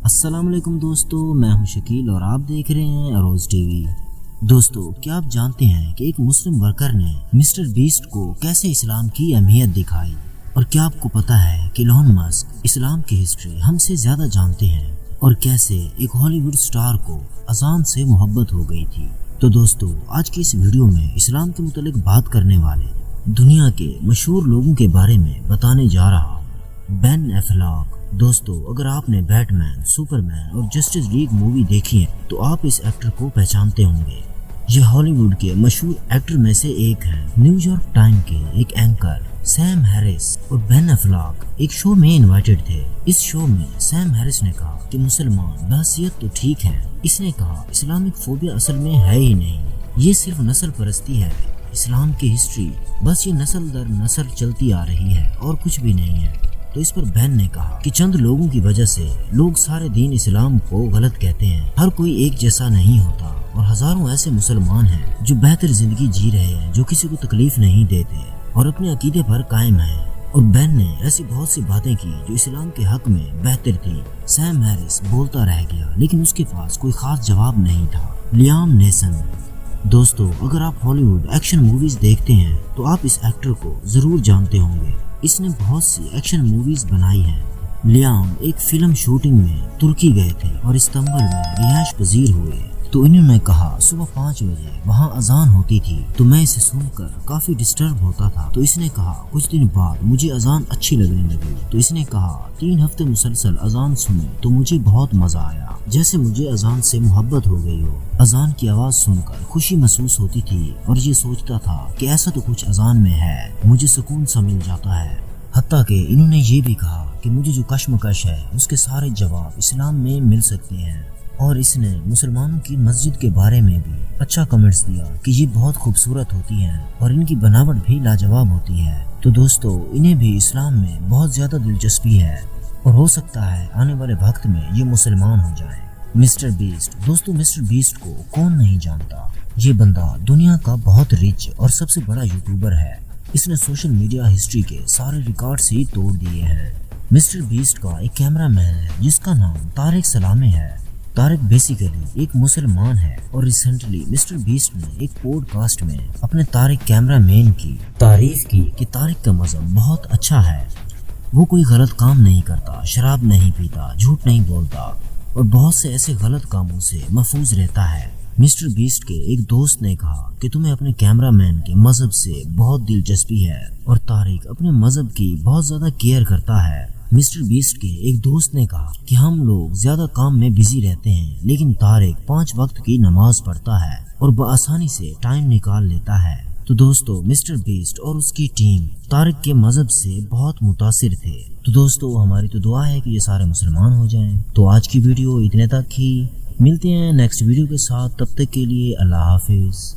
السلام علیکم دوستو، میں ہوں شکیل اور آپ دیکھ رہے ہیں اروز ٹی وی۔ دوستو، کیا آپ جانتے ہیں کہ ایک مسلم ورکر نے مسٹر بیسٹ کو کیسے اسلام کی اہمیت دکھائی؟ اور کیا آپ کو پتا ہے کہ ایلن مسک اسلام کی ہسٹری ہم سے زیادہ جانتے ہیں اور کیسے ایک ہالی ووڈ سٹار کو اذان سے محبت ہو گئی تھی؟ تو دوستو، آج کی اس ویڈیو میں اسلام کے متعلق بات کرنے والے دنیا کے مشہور لوگوں کے بارے میں بتانے جا رہا ہوں۔ بین ایفلاک۔ دوستو، اگر آپ نے بیٹ مین، سپر مین اور جسٹس لیگ مووی دیکھی ہے تو آپ اس ایکٹر کو پہچانتے ہوں گے۔ یہ ہالی ووڈ کے مشہور ایکٹر میں سے ایک ہے۔ نیو یارک ٹائم کے ایک اینکر سیم ہیرس اور بین ایفلاک ایک شو میں انوائٹڈ تھے۔ اس شو میں سیم ہیرس نے کہا کہ مسلمان بحثیت تو ٹھیک ہے، اس نے کہا اسلامک فوبیا اصل میں ہے ہی نہیں، یہ صرف نسل پرستی ہے۔ اسلام کی ہسٹری بس یہ نسل در نسل چلتی آ رہی ہے اور کچھ بھی نہیں ہے۔ تو اس پر بین نے کہا کہ چند لوگوں کی وجہ سے لوگ سارے دین اسلام کو غلط کہتے ہیں، ہر کوئی ایک جیسا نہیں ہوتا، اور ہزاروں ایسے مسلمان ہیں جو بہتر زندگی جی رہے ہیں، جو کسی کو تکلیف نہیں دیتے اور اپنے عقیدے پر قائم ہیں۔ اور بین نے ایسی بہت سی باتیں کی جو اسلام کے حق میں بہتر تھی۔ سیم ہیرس بولتا رہ گیا لیکن اس کے پاس کوئی خاص جواب نہیں تھا۔ لیام نیسن۔ دوستو، اگر آپ ہالی ووڈ ایکشن موویز دیکھتے ہیں تو آپ اس ایکٹر کو ضرور جانتے ہوں گے۔ اس نے بہت سی ایکشن موویز بنائی ہیں۔ لیام ایک فلم شوٹنگ میں ترکی گئے تھے اور استنبول میں رہائش پذیر ہوئے، تو انہوں نے کہا صبح 5 بجے وہاں اذان ہوتی تھی تو میں اسے سن کر کافی ڈسٹرب ہوتا تھا۔ تو اس نے کہا کچھ دن بعد مجھے اذان اچھی لگنے لگی۔ تو اس نے کہا 3 ہفتے مسلسل اذان سنی تو مجھے بہت مزہ آیا، جیسے مجھے اذان سے محبت ہو گئی ہو۔ اذان کی آواز سن کر خوشی محسوس ہوتی تھی اور یہ سوچتا تھا کہ ایسا تو کچھ اذان میں ہے، مجھے سکون سا مل جاتا ہے۔ حتیٰ کہ انہوں نے یہ بھی کہا کہ مجھے جو کشمکش ہے اس کے سارے جواب اسلام میں مل سکتے ہیں۔ اور اس نے مسلمانوں کی مسجد کے بارے میں بھی اچھا کمنٹس دیا کہ یہ بہت خوبصورت ہوتی ہیں اور ان کی بناوٹ بھی لاجواب ہوتی ہے۔ تو دوستو، انہیں بھی اسلام میں بہت زیادہ دلچسپی ہے اور ہو سکتا ہے آنے والے وقت میں یہ مسلمان ہو جائیں۔ Mr Beast. دوستو، مسٹر بیسٹ کو کون نہیں جانتا؟ یہ بندہ دنیا کا بہت ریچ اور سب سے بڑا یوٹیوبر ہے۔ اس نے سوشل میڈیا ہسٹری کے سارے ریکارڈز ہی توڑ دیے ہیں۔ مسٹر بیسٹ کا ایک کیمرہ مین ہے جس کا نام طارق سلامے ہے۔ طارق بیسیکلی ایک مسلمان ہے اور ریسنٹلی مسٹر بیسٹ نے ایک پوڈ کاسٹ میں اپنے طارق کیمرہ مین کی تعریف کی کہ طارق کا مذہب بہت اچھا ہے، وہ کوئی غلط کام نہیں کرتا، شراب نہیں پیتا، جھوٹ نہیں بولتا اور بہت سے ایسے غلط کاموں سے محفوظ رہتا ہے۔ مسٹر بیسٹ کے ایک دوست نے کہا کہ تمہیں اپنے کیمرہ مین کے مذہب سے بہت دلچسپی ہے اور طارق اپنے مذہب کی بہت زیادہ کیئر کرتا ہے۔ مسٹر بیسٹ کے ایک دوست نے کہا کہ ہم لوگ زیادہ کام میں بزی رہتے ہیں لیکن طارق 5 وقت کی نماز پڑھتا ہے اور بآسانی سے ٹائم نکال لیتا ہے۔ تو دوستو، مسٹر بیسٹ اور اس کی ٹیم طارق کے مذہب سے بہت متاثر تھے۔ تو دوستو، ہماری تو دعا ہے کہ یہ سارے مسلمان ہو جائیں۔ تو آج کی ویڈیو اتنے تک ہی، ملتے ہیں نیکسٹ ویڈیو کے ساتھ، تب تک کے لیے اللہ حافظ۔